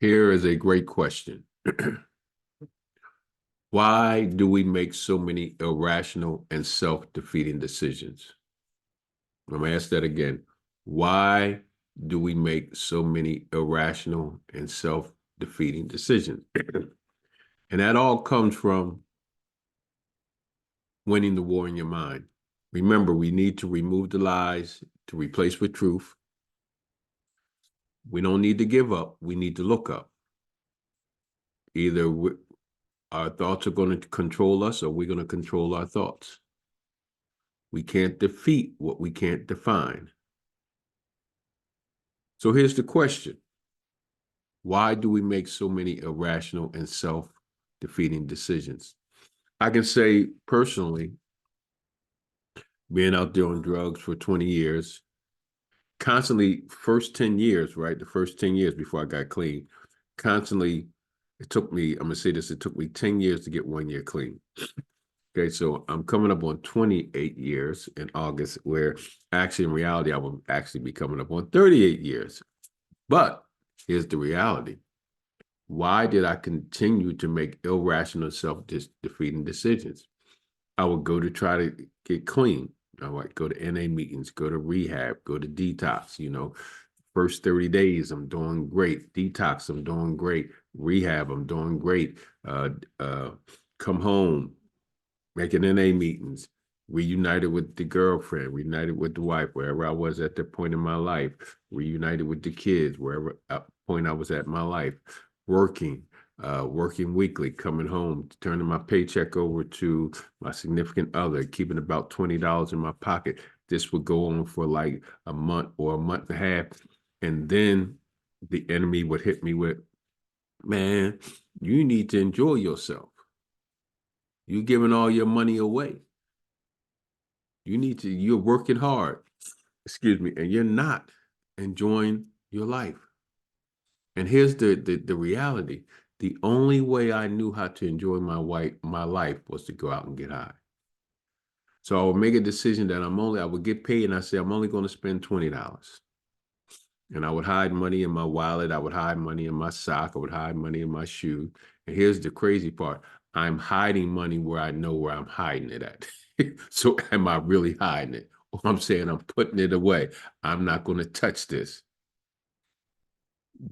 Here is a great question. Why do we make so many irrational and self-defeating decisions? I'm going to ask that again. Why do we make so many irrational and self-defeating decisions? And that all comes from winning the war in your mind. Remember, we need to remove the lies to replace with truth. We don't need to give up. We need to look up. Either our thoughts are going to control us or we're going to control our thoughts. We can't defeat what we can't define. So here's the question. Why do we make so many irrational and self-defeating decisions? I can say personally, being out there on drugs for 20 years, constantly, first 10 years, right? The first 10 years before I got clean, constantly, it took me, I'm going to say this, it took me 10 years to get 1 year clean. Okay, so I'm coming up on 28 years in August, where actually in reality, I will actually be coming up on 38 years. But here's the reality. Why did I continue to make irrational, self-defeating decisions? I would go to try to get clean. I would go to NA meetings, go to rehab, go to detox. First 30 days, I'm doing great. Detox, I'm doing great. Rehab, I'm doing great. Come home, making NA meetings, reunited with the girlfriend, reunited with the wife, wherever I was at that point in my life, reunited with the kids, wherever point I was at in my life, working weekly, coming home, turning my paycheck over to my significant other, keeping about $20 in my pocket. This would go on for like a month or a month and a half. And then the enemy would hit me with, man, you need to enjoy yourself. You're giving all your money away. You're working hard, and you're not enjoying your life. And here's the reality. The only way I knew how to enjoy my life was to go out and get high. So I would make a decision that I would get paid and I say, I'm only going to spend $20. And I would hide money in my wallet. I would hide money in my sock. I would hide money in my shoe. And here's the crazy part. I'm hiding money where I know where I'm hiding it at. So am I really hiding it? Or I'm saying I'm putting it away. I'm not going to touch this.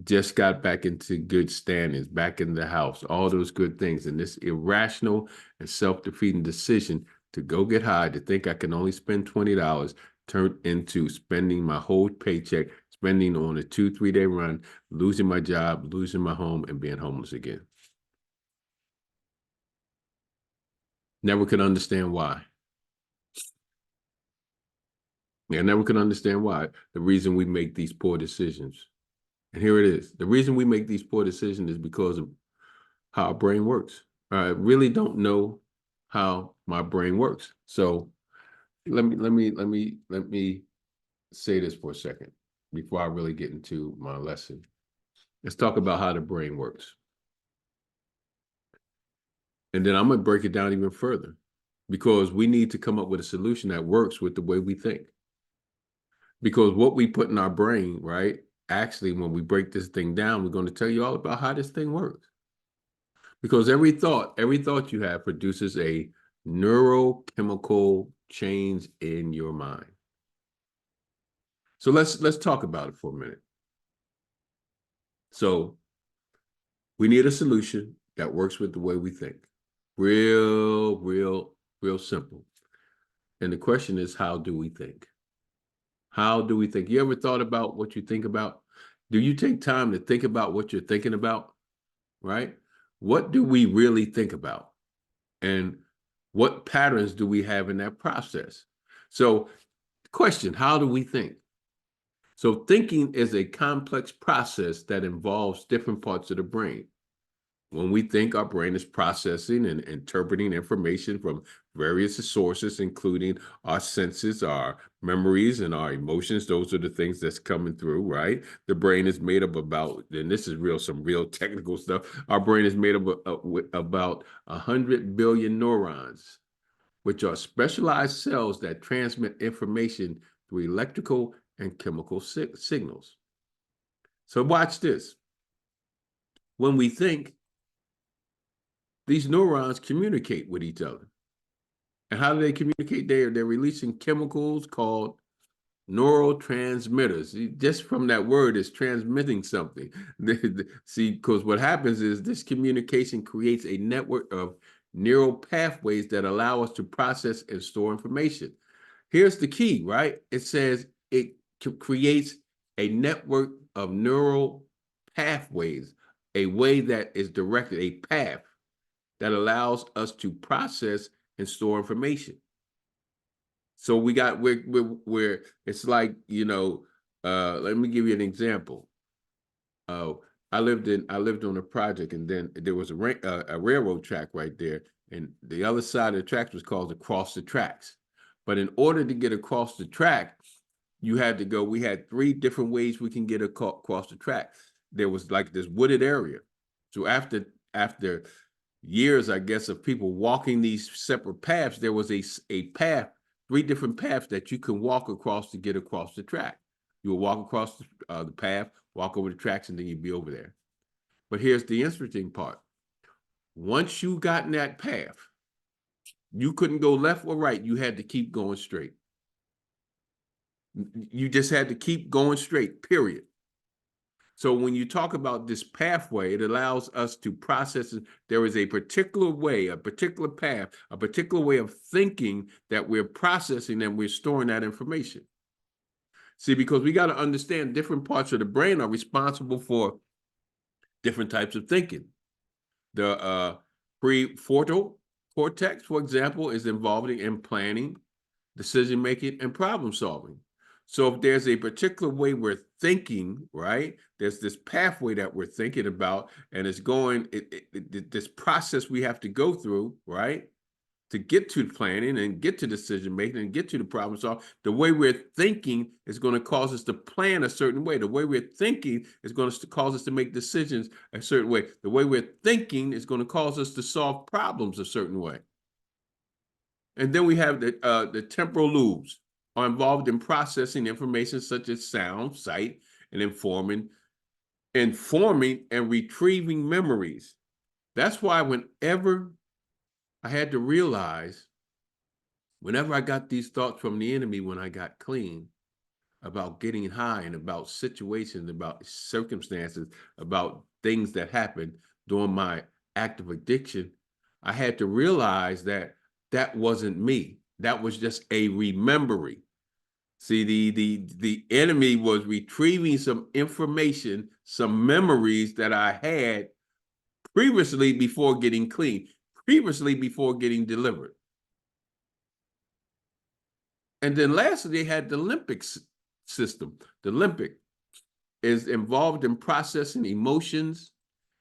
Just got back into good standings, back in the house, all those good things. And this irrational and self-defeating decision to go get high, to think I can only spend $20, turned into spending my whole paycheck, spending on a 2-3 day run, losing my job, losing my home, and being homeless again. Never could understand why. I never could understand why. The reason we make these poor decisions. And here it is. The reason we make these poor decisions is because of how our brain works. I really don't know how my brain works. So let me say this for a second before I really get into my lesson. Let's talk about how the brain works. And then I'm going to break it down even further because we need to come up with a solution that works with the way we think. Because what we put in our brain, right? Actually, when we break this thing down, we're going to tell you all about how this thing works. Because every thought you have produces a neurochemical change in your mind. So let's talk about it for a minute. So we need a solution that works with the way we think. Real simple. And the question is, how do we think? How do we think? You ever thought about what you think about? Do you take time to think about what you're thinking about? Right? What do we really think about? And what patterns do we have in that process? So, question, how do we think? So thinking is a complex process that involves different parts of the brain. When we think, our brain is processing and interpreting information from various sources, including our senses, our memories, and our emotions. Those are the things that's coming through, right? The brain is made up about, and this is some real technical stuff. Our brain is made up about 100 billion neurons, which are specialized cells that transmit information through electrical and chemical signals. So watch this. when we think, these neurons communicate with each other. And how do they communicate? They're releasing chemicals called neurotransmitters. Just from that word, is transmitting something. See, because what happens is this communication creates a network of neural pathways that allow us to process and store information. Here's the key, right? It says it creates a network of neural pathways, a way that is directed, a path that allows us to process and store information. So we're it's like, let me give you an example. Uh, I lived on a project, and then there was a railroad track right there, and the other side of the tracks was called across the tracks. But in order to get across the track, we had three different ways we can get across the track. There was like this wooded area. So after years, I guess, of people walking these separate paths, there was a path, three different paths that you can walk across to get across the track. You will walk across the path, walk over the tracks, and then you'd be over there. But here's the interesting part. Once you got in that path, you couldn't go left or right. You had to keep going straight. You just had to keep going straight, period. So when you talk about this pathway, it allows us to process it. There is a particular way, a particular path, a particular way of thinking that we're processing and we're storing that information. See, because we got to understand different parts of the brain are responsible for different types of thinking. The prefrontal cortex, for example, is involved in planning, decision-making, and problem solving. So if there's a particular way we're thinking, right, there's this pathway that we're thinking about, and it's going, this process we have to go through, right, to get to planning and get to decision-making and get to the problem solving. The way we're thinking is going to cause us to plan a certain way. The way we're thinking is going to cause us to make decisions a certain way. The way we're thinking is going to cause us to solve problems a certain way. And then we have the temporal lobes are involved in processing information such as sound, sight, and informing and retrieving memories. That's why whenever I had to realize, whenever I got these thoughts from the enemy when I got clean about getting high and about situations, about circumstances, about things that happened during my active addiction, I had to realize that that wasn't me. That was just a remembering. See, the enemy was retrieving some information, some memories that I had previously before getting clean, previously before getting delivered. And then lastly, they had the limbic system. The limbic is involved in processing emotions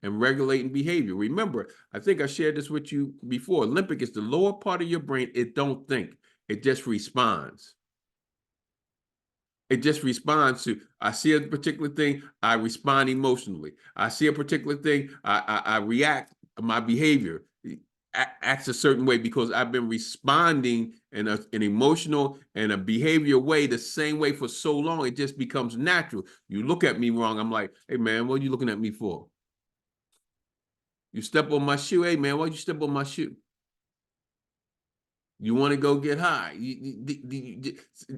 and regulating behavior. Remember, I think I shared this with you before. Limbic is the lower part of your brain. It don't think. It just responds. It just responds to, I see a particular thing, I respond emotionally. I see a particular thing, I react, my behavior acts a certain way because I've been responding in an emotional and a behavior way the same way for so long, it just becomes natural. You look at me wrong, I'm like, hey man, what are you looking at me for? You step on my shoe, hey man, why'd you step on my shoe? You want to go get high.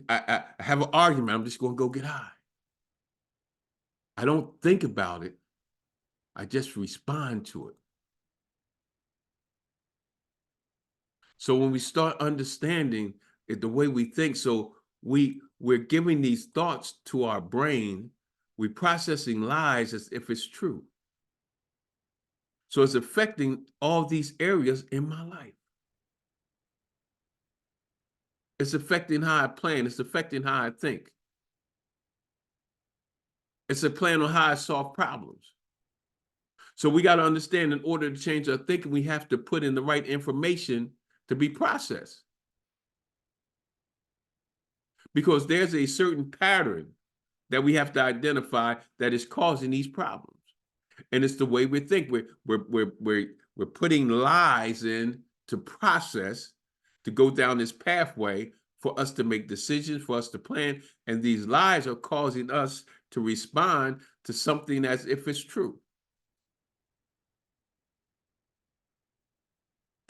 I have an argument. I'm just going to go get high. I don't think about it. I just respond to it. So when we start understanding it, the way we think, so we're giving these thoughts to our brain. We're processing lies as if it's true. So it's affecting all these areas in my life. It's affecting how I plan. It's affecting how I think. It's a plan on how I solve problems. So we got to understand, in order to change our thinking, we have to put in the right information to be processed. Because there's a certain pattern that we have to identify that is causing these problems. And it's the way we think. We're putting lies in to process, to go down this pathway for us to make decisions, for us to plan. And these lies are causing us to respond to something as if it's true.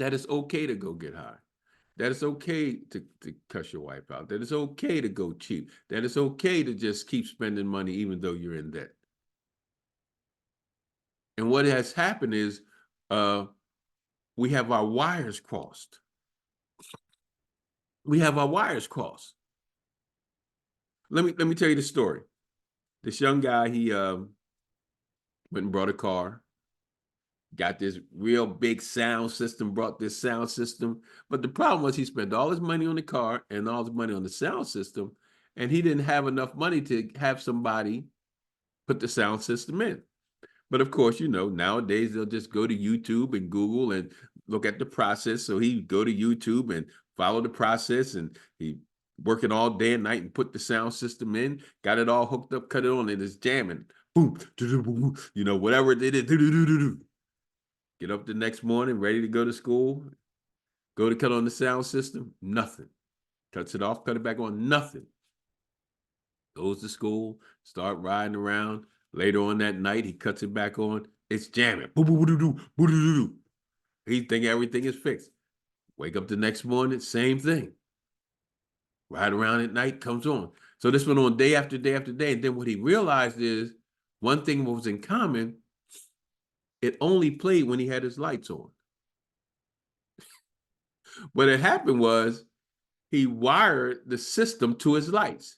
that it's okay to go get high, that it's okay to cuss your wife out, that it's okay to go cheap, that it's okay to just keep spending money even though you're in debt. And what has happened is we have our wires crossed. We have our wires crossed. Let me tell you the story. This young guy, he went and brought a car, got this real big sound system, brought this sound system. But the problem was he spent all his money on the car and all his money on the sound system, and he didn't have enough money to have somebody put the sound system in. But of course, you know, nowadays they'll just go to YouTube and Google and look at the process. So he go to YouTube and follow the process, and he working all day and night and put the sound system in, got it all hooked up, cut it on, and it's jamming. Boom, you know, whatever it is. Get up the next morning, ready to go to school, go to cut on the sound system, nothing. Cuts it off, cut it back on, nothing. Goes to school, start riding around. Later on that night, he cuts it back on. It's jamming. He think everything is fixed. Wake up the next morning, same thing. Ride around at night, comes on. So this went on day after day after day. And then what he realized is one thing was in common. It only played when he had his lights on. What had happened was he wired the system to his lights.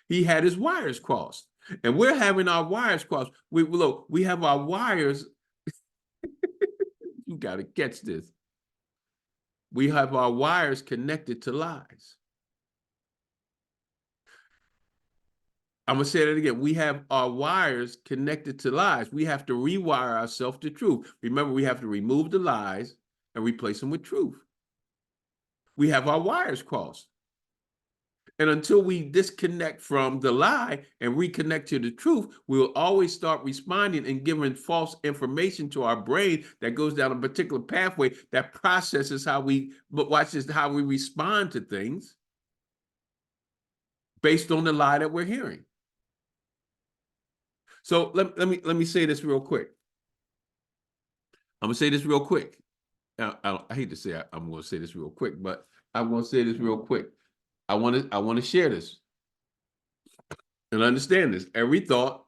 He had his wires crossed. And we're having our wires crossed. We have our wires. You got to catch this. We have our wires connected to lies. I'm going to say that again. We have our wires connected to lies. We have to rewire ourselves to truth. Remember, we have to remove the lies and replace them with truth. We have our wires crossed. And until we disconnect from the lie and reconnect to the truth, we'll always start responding and giving false information to our brain that goes down a particular pathway that processes how we, but watch this, how we respond to things based on the lie that we're hearing. So let me say this real quick. I'm gonna say this real quick. I hate to say I'm gonna say this real quick, but I'm gonna say this real quick. I want to share this and understand this. Every thought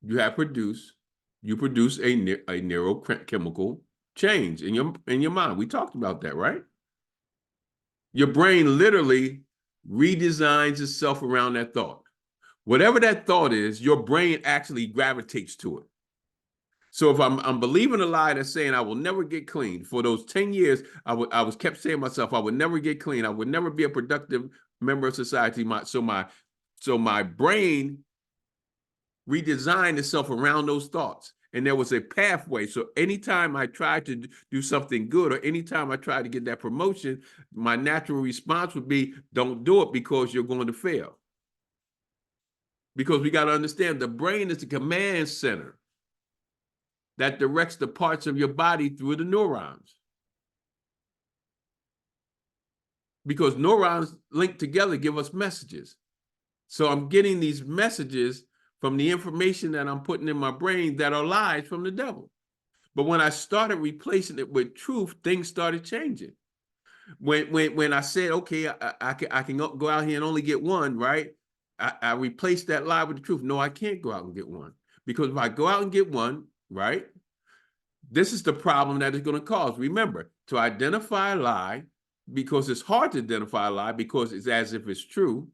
you have produced, you produce a neurochemical change in your mind. We talked about that, right? Your brain literally redesigns itself around that thought. Whatever that thought is, your brain actually gravitates to it. So if I'm believing a lie that's saying I will never get clean, for those 10 years, I was kept saying to myself, I would never get clean. I would never be a productive member of society. So my brain redesigned itself around those thoughts. And there was a pathway. So anytime I tried to do something good, or anytime I tried to get that promotion, my natural response would be, don't do it because you're going to fail. Because we got to understand the brain is the command center that directs the parts of your body through the neurons. Because neurons linked together give us messages. So I'm getting these messages from the information that I'm putting in my brain that are lies from the devil. But when I started replacing it with truth, things started changing. When I said, okay, I can go out here and only get one, right? I replaced that lie with the truth. No, I can't go out and get one. Because if I go out and get one, right, this is the problem that it's going to cause. Remember, to identify a lie, because it's hard to identify a lie because it's as if it's true.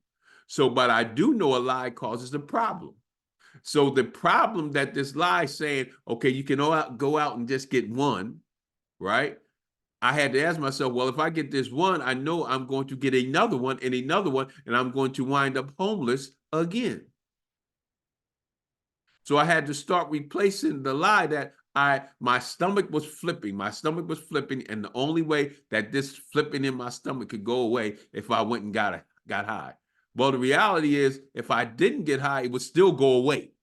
So, but I do know a lie causes a problem. So the problem that this lie is saying, okay, you can go out and just get one, right? I had to ask myself, well, if I get this one, I know I'm going to get another one and another one, and I'm going to wind up homeless again. So I had to start replacing the lie that my stomach was flipping. My stomach was flipping, and the only way that this flipping in my stomach could go away if I went and got high. Well, the reality is, if I didn't get high, it would still go away.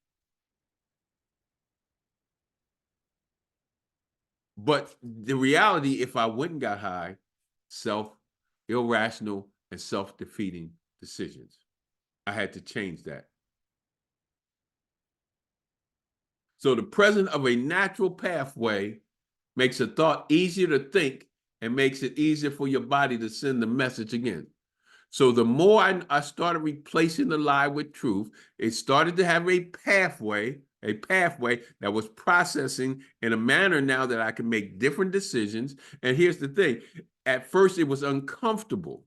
But the reality, if I went and got high, irrational, and self-defeating decisions. I had to change that. So the presence of a natural pathway Makes a thought easier to think and makes it easier for your body to send the message again. So the more I started replacing the lie with truth, it started to have a pathway that was processing in a manner now that I can make different decisions. And here's the thing. At first, it was uncomfortable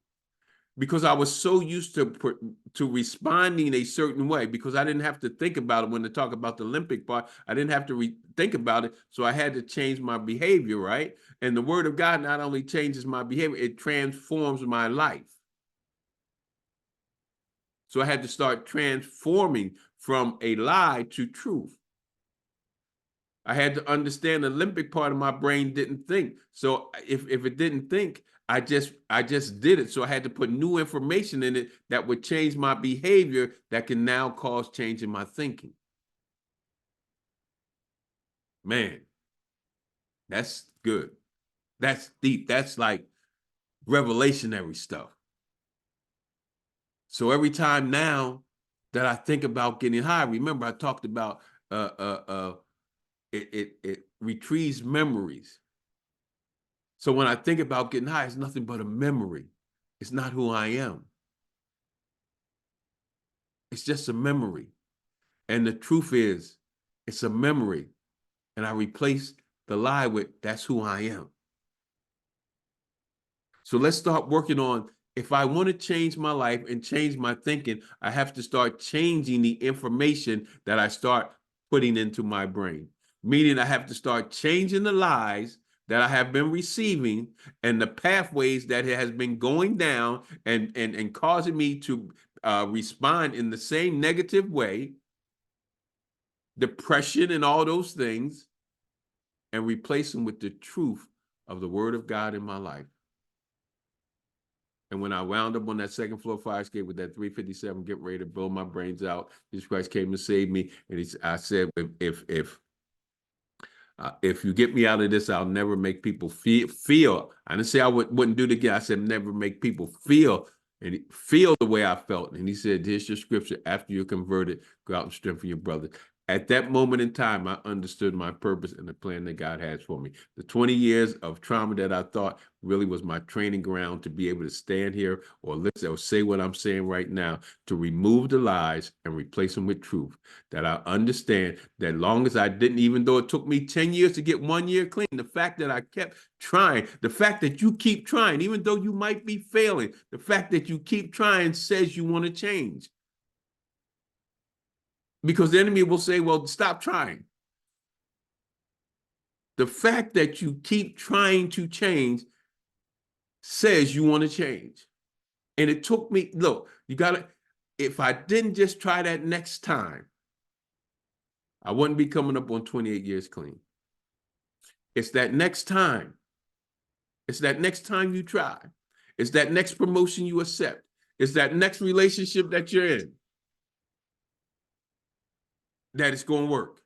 because I was so used to responding a certain way, because I didn't have to think about it. When they talk about the Olympic part, I didn't have to think about it. So I had to change my behavior, right? And the word of God not only changes my behavior, it transforms my life. So I had to start transforming from a lie to truth. I had to understand the limbic part of my brain didn't think. So if it didn't think, I just did it. So I had to put new information in it that would change my behavior, that can now cause change in my thinking. Man, that's good. That's deep. That's like revelationary stuff. So every time now that I think about getting high, remember I talked about it retrieves memories. So when I think about getting high, it's nothing but a memory. It's not who I am. It's just a memory. And the truth is, it's a memory. And I replace the lie with, that's who I am. So let's start working on, if I want to change my life and change my thinking, I have to start changing the information that I start putting into my brain. Meaning I have to start changing the lies that I have been receiving and the pathways that it has been going down and causing me to respond in the same negative way, depression and all those things, and replace them with the truth of the word of God in my life. And when I wound up on that second floor fire escape with that 357, getting ready to blow my brains out, Jesus Christ came to save me. And I said, if you get me out of this, I'll never make people feel. I didn't say I wouldn't do it again. I said, never make people feel the way I felt. And he said, here's your scripture. After you're converted, go out and strengthen your brother. At that moment in time, I understood my purpose and the plan that God has for me. The 20 years of trauma that I thought really was my training ground to be able to stand here or listen or say what I'm saying right now, to remove the lies and replace them with truth. That I understand that long as I didn't, even though it took me 10 years to get 1 year clean, the fact that I kept trying, the fact that you keep trying, even though you might be failing, the fact that you keep trying says you want to change. Because the enemy will say, well, stop trying. The fact that you keep trying to change says you want to change. And it took me, look, you got to, if I didn't just try that next time, I wouldn't be coming up on 28 years clean. It's that next time. It's that next time you try. It's that next promotion you accept. It's that next relationship that you're in that it's going to work.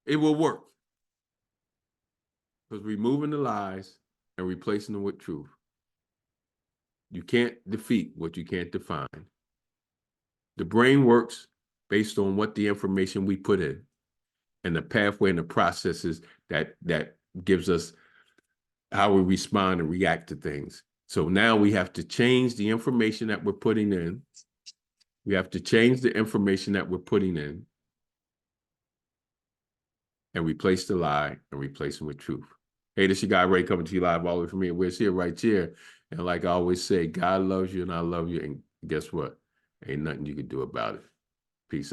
It will work. Because removing the lies and replacing them with truth. You can't defeat what you can't define. The brain works based on what the information we put in and the pathway and the processes that gives us how we respond and react to things. So now we have to change the information that we're putting in. We have to change the information that we're putting in and replace the lie and replace it with truth. Hey, this is your guy Ray coming to you live all the way from here. We're here right here. And like I always say, God loves you and I love you. And guess what? Ain't nothing you can do about it. Peace out.